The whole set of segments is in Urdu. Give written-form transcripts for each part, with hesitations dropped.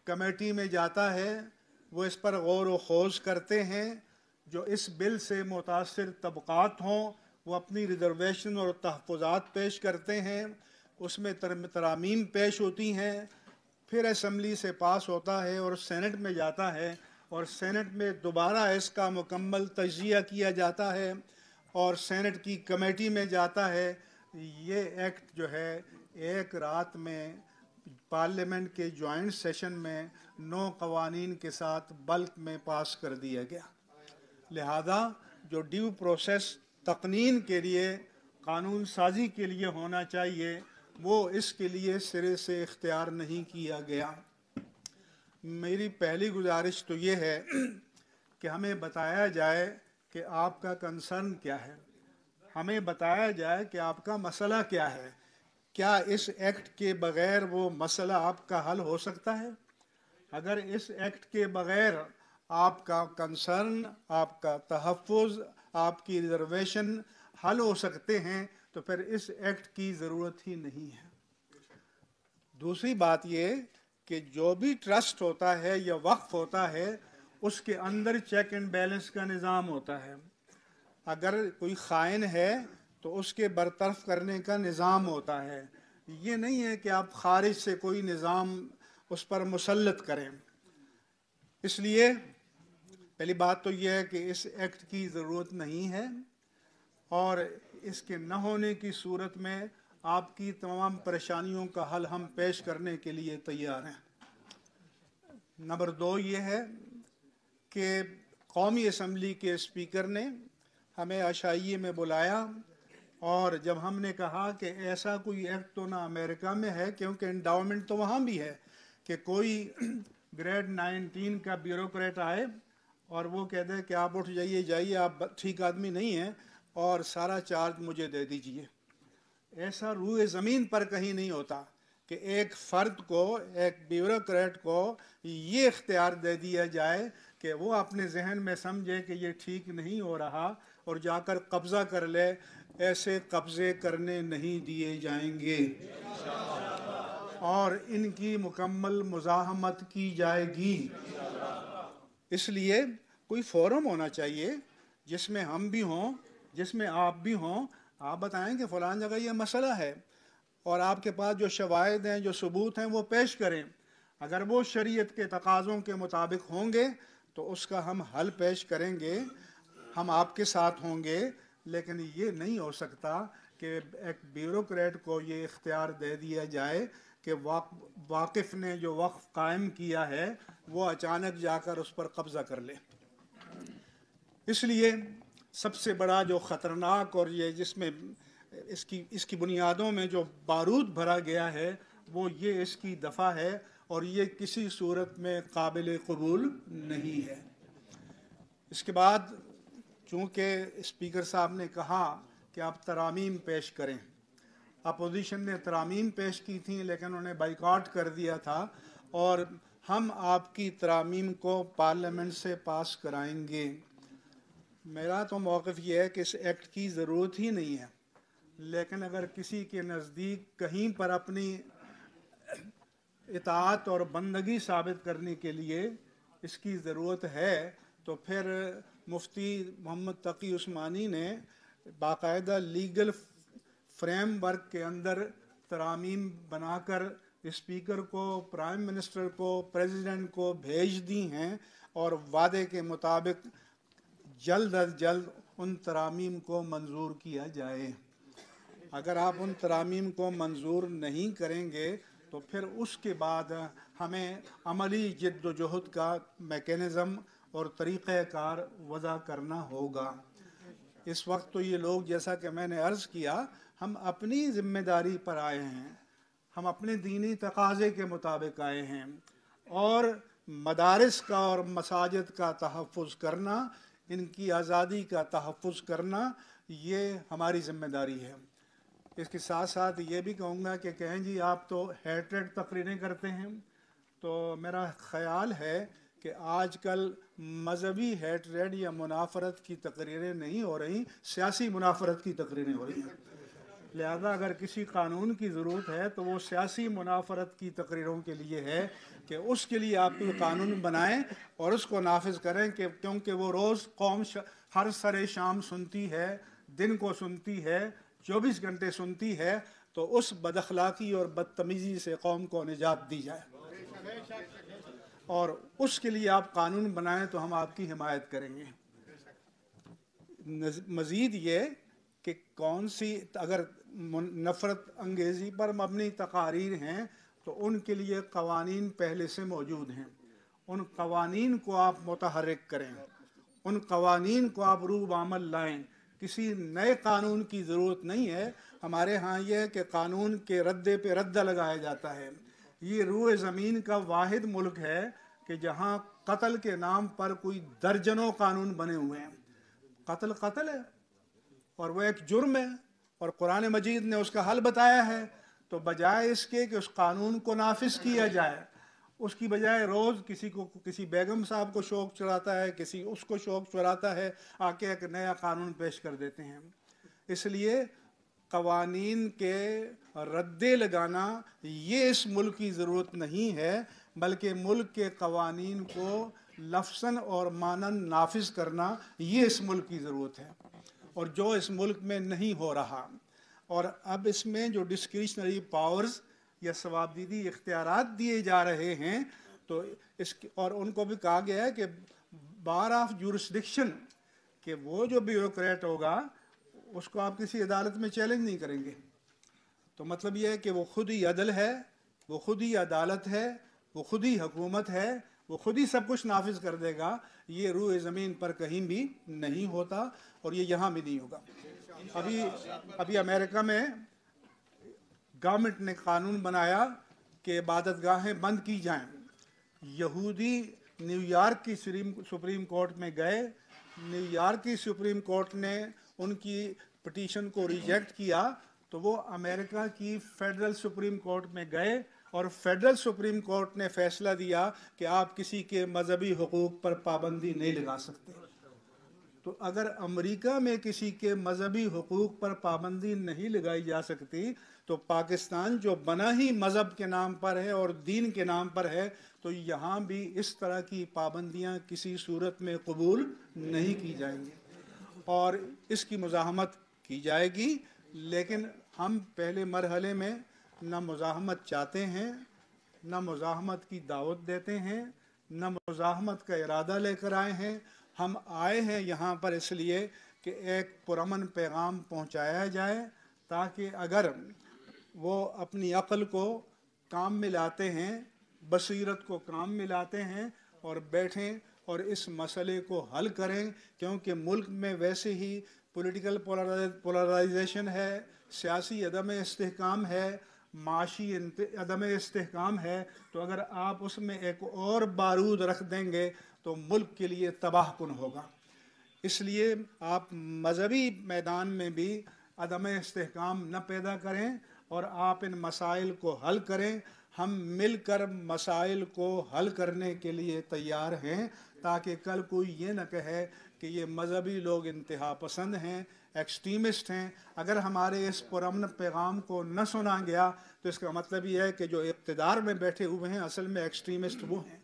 کمیٹی میں جاتا ہے وہ اس پر غور و خوض کرتے ہیں، جو اس بل سے متاثر طبقات ہوں وہ اپنی ریزرویشن اور تحفظات پیش کرتے ہیں، اس میں ترامیم پیش ہوتی ہیں، پھر اسمبلی سے پاس ہوتا ہے اور سینٹ میں جاتا ہے، اور سینٹ میں دوبارہ اس کا مکمل تجزیہ کیا جاتا ہے اور سینٹ کی کمیٹی میں جاتا ہے۔ یہ ایکٹ جو ہے ایک رات میں پارلیمنٹ کے جوائنٹ سیشن میں 9 قوانین کے ساتھ بلک میں پاس کر دیا گیا۔ لہذا جو ڈیو پروسیس تقنین کے لیے، قانون سازی کے لیے ہونا چاہیے، وہ اس کے لیے سرے سے اختیار نہیں کیا گیا۔ میری پہلی گزارش تو یہ ہے کہ ہمیں بتایا جائے کہ آپ کا کنسرن کیا ہے، ہمیں بتایا جائے کہ آپ کا مسئلہ کیا ہے۔ کیا اس ایکٹ کے بغیر وہ مسئلہ آپ کا حل ہو سکتا ہے؟ اگر اس ایکٹ کے بغیر آپ کا کنسرن، آپ کا تحفظ، آپ کی ریزرویشن حل ہو سکتے ہیں تو پھر اس ایکٹ کی ضرورت ہی نہیں ہے۔ دوسری بات یہ کہ جو بھی ٹرسٹ ہوتا ہے یا وقف ہوتا ہے اس کے اندر چیک اینڈ بیلنس کا نظام ہوتا ہے۔ اگر کوئی خائن ہے تو اس کے برطرف کرنے کا نظام ہوتا ہے۔ یہ نہیں ہے کہ آپ خارج سے کوئی نظام اس پر مسلط کریں۔ اس لیے پہلی بات تو یہ ہے کہ اس ایکٹ کی ضرورت نہیں ہے، اور اس کے نہ ہونے کی صورت میں آپ کی تمام پریشانیوں کا حل ہم پیش کرنے کے لیے تیار ہیں۔ نمبر 2 یہ ہے کہ قومی اسمبلی کے اسپیکر نے ہمیں عشائیے میں بلایا، اور جب ہم نے کہا کہ ایسا کوئی ایکٹ تو نہ امریکہ میں ہے، کیونکہ انڈاؤمنٹ تو وہاں بھی ہے کہ کوئی گریڈ 19 کا بیوروکریٹ آئے اور وہ کہہ دے کہ آپ اٹھ جائیے آپ ٹھیک آدمی نہیں ہیں اور سارا چارج مجھے دے دیجئے۔ ایسا روئے زمین پر کہیں نہیں ہوتا کہ ایک فرد کو، ایک بیوروکریٹ کو یہ اختیار دے دیا جائے کہ وہ اپنے ذہن میں سمجھے کہ یہ ٹھیک نہیں ہو رہا اور جا کر قبضہ کر لے۔ ایسے قبضے کرنے نہیں دیے جائیں گے اور ان کی مکمل مزاحمت کی جائے گی۔ اس لیے کوئی فورم ہونا چاہیے جس میں ہم بھی ہوں، جس میں آپ بھی ہوں، آپ بتائیں کہ فلان جگہ یہ مسئلہ ہے اور آپ کے پاس جو شواہد ہیں، جو ثبوت ہیں، وہ پیش کریں۔ اگر وہ شریعت کے تقاضوں کے مطابق ہوں گے تو اس کا ہم حل پیش کریں گے، ہم آپ کے ساتھ ہوں گے۔ لیکن یہ نہیں ہو سکتا کہ ایک بیوروکریٹ کو یہ اختیار دے دیا جائے کہ واقف نے جو وقف قائم کیا ہے وہ اچانک جا کر اس پر قبضہ کر لے۔ اس لیے سب سے بڑا جو خطرناک اور یہ جس میں اس کی بنیادوں میں جو بارود بھرا گیا ہے وہ یہ اس کی دفعہ ہے، اور یہ کسی صورت میں قابل قبول نہیں ہے۔ اس کے بعد چونکہ اسپیکر صاحب نے کہا کہ آپ ترامیم پیش کریں، اپوزیشن نے ترامیم پیش کی تھیں لیکن انہوں نے بائیکاٹ کر دیا تھا، اور ہم آپ کی ترامیم کو پارلیمنٹ سے پاس کرائیں گے۔ میرا تو موقف یہ ہے کہ اس ایکٹ کی ضرورت ہی نہیں ہے، لیکن اگر کسی کے نزدیک کہیں پر اپنی اطاعت اور بندگی ثابت کرنے کے لیے اس کی ضرورت ہے تو پھر مفتی محمد تقی عثمانی نے باقاعدہ لیگل فریم ورک کے اندر ترامیم بنا کر اسپیکر کو، پرائم منسٹر کو، پریزیڈنٹ کو بھیج دی ہیں، اور وعدے کے مطابق جلد از جلد ان ترامیم کو منظور کیا جائے۔ اگر آپ ان ترامیم کو منظور نہیں کریں گے تو پھر اس کے بعد ہمیں عملی جد و جہد کا میکینزم اور طریقہ کار وضع کرنا ہوگا۔ اس وقت تو یہ لوگ، جیسا کہ میں نے عرض کیا، ہم اپنی ذمہ داری پر آئے ہیں، ہم اپنے دینی تقاضے کے مطابق آئے ہیں، اور مدارس کا اور مساجد کا تحفظ کرنا، ان کی آزادی کا تحفظ کرنا، یہ ہماری ذمہ داری ہے۔ اس کے ساتھ ساتھ یہ بھی کہوں گا کہ کہیں جی آپ تو ہیٹریڈ تقریریں کرتے ہیں، تو میرا خیال ہے کہ آج کل مذہبی ہیٹریڈ یا منافرت کی تقریریں نہیں ہو رہی، سیاسی منافرت کی تقریریں ہو رہی ہیں۔ لہذا اگر کسی قانون کی ضرورت ہے تو وہ سیاسی منافرت کی تقریروں کے لیے ہے کہ اس کے لیے آپ کوئی قانون بنائیں اور اس کو نافذ کریں، کہ کیونکہ وہ روز قوم ہر سر شام سنتی ہے، دن کو سنتی ہے، 24 گھنٹے سنتی ہے، تو اس بد اخلاقی اور بدتمیزی سے قوم کو نجات دی جائے، اور اس کے لیے آپ قانون بنائیں تو ہم آپ کی حمایت کریں گے۔ مزید یہ کہ کون سی اگر نفرت انگیزی پر مبنی تقاریر ہیں تو ان کے لیے قوانین پہلے سے موجود ہیں، ان قوانین کو آپ متحرک کریں، ان قوانین کو آپ روح عمل لائیں، کسی نئے قانون کی ضرورت نہیں ہے۔ ہمارے ہاں یہ ہے کہ قانون کے ردے پہ ردہ لگایا جاتا ہے۔ یہ روئے زمین کا واحد ملک ہے کہ جہاں قتل کے نام پر کوئی درجنوں قانون بنے ہوئے ہیں۔ قتل قتل ہے اور وہ ایک جرم ہے، اور قرآن مجید نے اس کا حل بتایا ہے، تو بجائے اس کے کہ اس قانون کو نافذ کیا جائے، اس کی بجائے روز کسی بیگم صاحب کو شوق چڑھاتا ہے، کسی اس کو شوق چڑھاتا ہے، آ کے ایک نیا قانون پیش کر دیتے ہیں۔ اس لیے قوانین کے ردے لگانا یہ اس ملک کی ضرورت نہیں ہے، بلکہ ملک کے قوانین کو لفظاً اور معناً نافذ کرنا یہ اس ملک کی ضرورت ہے، اور جو اس ملک میں نہیں ہو رہا۔ اور اب اس میں جو ڈسکریشنری پاورز یا ثوابدیدی اختیارات دیے جا رہے ہیں، تو اور ان کو بھی کہا گیا ہے کہ بار آف جورسڈکشن، کہ وہ جو بیوروکریٹ ہوگا اس کو آپ کسی عدالت میں چیلنج نہیں کریں گے۔ تو مطلب یہ ہے کہ وہ خود ہی عدل ہے، وہ خود ہی عدالت ہے، وہ خود ہی حکومت ہے، وہ خود ہی سب کچھ نافذ کر دے گا۔ یہ روح زمین پر کہیں بھی نہیں ہوتا، اور یہ یہاں بھی نہیں ہوگا۔ ابھی امریکہ میں گورنمنٹ نے قانون بنایا کہ عبادت گاہیں بند کی جائیں۔ یہودی نیو یارک کی سپریم کورٹ میں گئے، نیو یارک کی سپریم کورٹ نے ان کی پٹیشن کو ریجیکٹ کیا، تو وہ امریکہ کی فیڈرل سپریم کورٹ میں گئے، اور فیڈرل سپریم کورٹ نے فیصلہ دیا کہ آپ کسی کے مذہبی حقوق پر پابندی نہیں لگا سکتے۔ تو اگر امریکہ میں کسی کے مذہبی حقوق پر پابندی نہیں لگائی جا سکتی، تو پاکستان جو بنا ہی مذہب کے نام پر ہے اور دین کے نام پر ہے، تو یہاں بھی اس طرح کی پابندیاں کسی صورت میں قبول نہیں کی جائیں گی، اور اس کی مزاحمت کی جائے گی۔ لیکن ہم پہلے مرحلے میں نہ مزاحمت چاہتے ہیں، نہ مزاحمت کی دعوت دیتے ہیں، نہ مزاحمت کا ارادہ لے کر آئے ہیں۔ ہم آئے ہیں یہاں پر اس لیے کہ ایک پرامن پیغام پہنچایا جائے، تاکہ اگر وہ اپنی عقل کو کام میں لاتے ہیں، بصیرت کو کام میں لاتے ہیں، اور بیٹھیں اور اس مسئلے کو حل کریں، کیونکہ ملک میں ویسے ہی پولیٹیکل پولرائزیشن ہے، سیاسی عدم استحکام ہے، معاشی عدم استحکام ہے، تو اگر آپ اس میں ایک اور بارود رکھ دیں گے تو ملک کے لیے تباہ کن ہوگا۔ اس لیے آپ مذہبی میدان میں بھی عدم استحکام نہ پیدا کریں، اور آپ ان مسائل کو حل کریں۔ ہم مل کر مسائل کو حل کرنے کے لیے تیار ہیں، تاکہ کل کوئی یہ نہ کہے کہ یہ مذہبی لوگ انتہا پسند ہیں، ایکسٹریمسٹ ہیں۔ اگر ہمارے اس پرامن پیغام کو نہ سنا گیا تو اس کا مطلب یہ ہے کہ جو اقتدار میں بیٹھے ہوئے ہیں اصل میں ایکسٹریمسٹ وہ ہیں،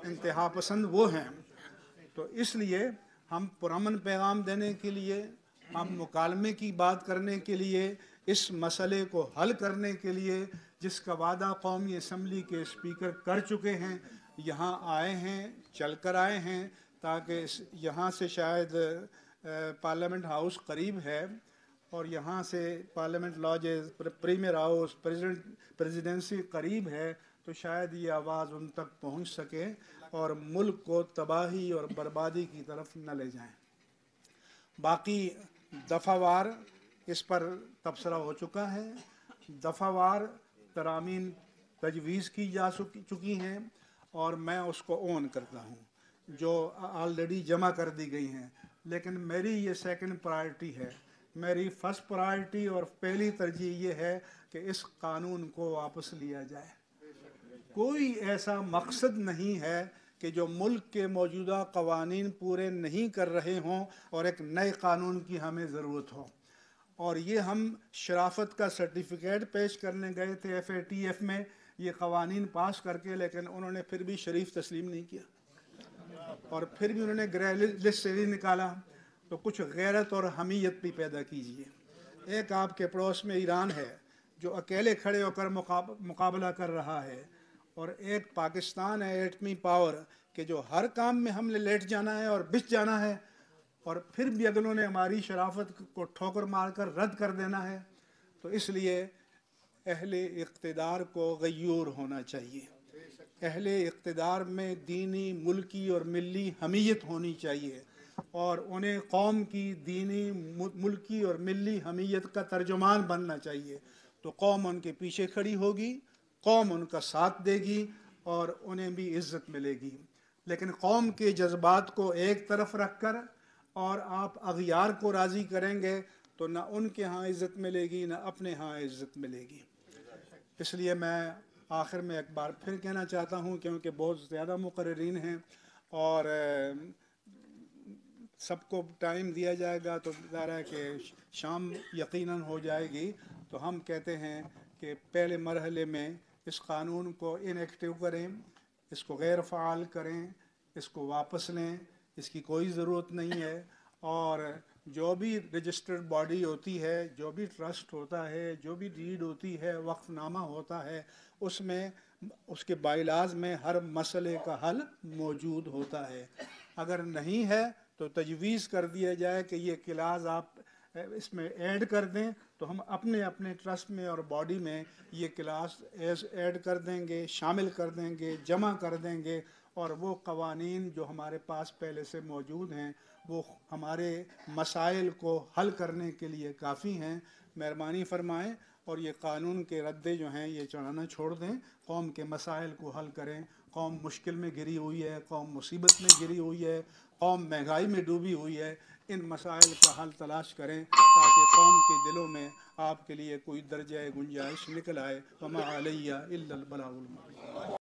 انتہا پسند وہ ہیں۔ تو اس لیے ہم پرامن پیغام دینے کے لیے، ہم مکالمے کی بات کرنے کے لیے، اس مسئلے کو حل کرنے کے لیے جس کا وعدہ قومی اسمبلی کے اسپیکر کر چکے ہیں، یہاں آئے ہیں، چل کر آئے ہیں، تاکہ یہاں سے شاید پارلیمنٹ ہاؤس قریب ہے، اور یہاں سے parliament lodges, premier house, presidency قریب ہے، تو شاید یہ آواز ان تک پہنچ سکے اور ملک کو تباہی اور بربادی کی طرف نہ لے جائیں۔ باقی دفعہ وار اس پر تبصرہ ہو چکا ہے، دفعہ وار ترامیم تجویز کی جا چکی ہیں، اور میں اس کو اون کرتا ہوں، جو آلریڈی جمع کر دی گئی ہیں۔ لیکن میری یہ سیکنڈ پرائرٹی ہے، میری فرسٹ پرائرٹی اور پہلی ترجیح یہ ہے کہ اس قانون کو واپس لیا جائے۔ کوئی ایسا مقصد نہیں ہے کہ جو ملک کے موجودہ قوانین پورے نہیں کر رہے ہوں اور ایک نئے قانون کی ہمیں ضرورت ہو۔ اور یہ ہم شرافت کا سرٹیفکیٹ پیش کرنے گئے تھے FATF میں یہ قوانین پاس کر کے، لیکن انہوں نے پھر بھی شریف تسلیم نہیں کیا، اور پھر بھی انہوں نے گرے لسٹ سے نہیں نکالا. تو کچھ غیرت اور حمیت بھی پیدا کیجیے. ایک آپ کے پڑوس میں ایران ہے جو اکیلے کھڑے ہو کر مقابلہ کر رہا ہے، اور ایک پاکستان ہے ایٹمی پاور کہ جو ہر کام میں ہم نے لیٹ جانا ہے اور بچ جانا ہے، اور پھر بھی اگلوں نے ہماری شرافت کو ٹھوکر مار کر رد کر دینا ہے. تو اس لیے اہل اقتدار کو غیور ہونا چاہیے. اہل اقتدار میں دینی، ملکی اور ملی حمیت ہونی چاہیے، اور انہیں قوم کی دینی، ملکی اور ملی حمیت کا ترجمان بننا چاہیے. تو قوم ان کے پیچھے کھڑی ہوگی، قوم ان کا ساتھ دے گی، اور انہیں بھی عزت ملے گی. لیکن قوم کے جذبات کو ایک طرف رکھ کر اور آپ اغیار کو راضی کریں گے تو نہ ان کے ہاں عزت ملے گی، نہ اپنے ہاں عزت ملے گی. اس لیے میں آخر میں ایک بار پھر کہنا چاہتا ہوں، کیونکہ بہت زیادہ مقررین ہیں اور سب کو ٹائم دیا جائے گا تو ظاہر ہے کہ شام یقیناً ہو جائے گی. تو ہم کہتے ہیں کہ پہلے مرحلے میں اس قانون کو انیکٹیو کریں، اس کو غیر فعال کریں، اس کو واپس لیں، اس کی کوئی ضرورت نہیں ہے. اور جو بھی رجسٹرڈ باڈی ہوتی ہے، جو بھی ٹرسٹ ہوتا ہے، جو بھی ڈیڈ ہوتی ہے، وقف نامہ ہوتا ہے، اس میں اس کے بائیلاز میں ہر مسئلے کا حل موجود ہوتا ہے. اگر نہیں ہے تو تجویز کر دیا جائے کہ یہ کلاز آپ اس میں ایڈ کر دیں، تو ہم اپنے اپنے ٹرسٹ میں اور باڈی میں یہ کلاس ایڈ کر دیں گے، شامل کر دیں گے، جمع کر دیں گے. اور وہ قوانین جو ہمارے پاس پہلے سے موجود ہیں وہ ہمارے مسائل کو حل کرنے کے لیے کافی ہیں. مہربانی فرمائیں اور یہ قانون کے ردے جو ہیں یہ چڑھانا چھوڑ دیں، قوم کے مسائل کو حل کریں. قوم مشکل میں گری ہوئی ہے، قوم مصیبت میں گری ہوئی ہے، قوم مہنگائی میں ڈوبی ہوئی ہے. ان مسائل کا حل تلاش کریں تاکہ قوم کے دلوں میں آپ کے لیے کوئی درجہ گنجائش نکل آئے. وما علیہ الا البلاغ المبین.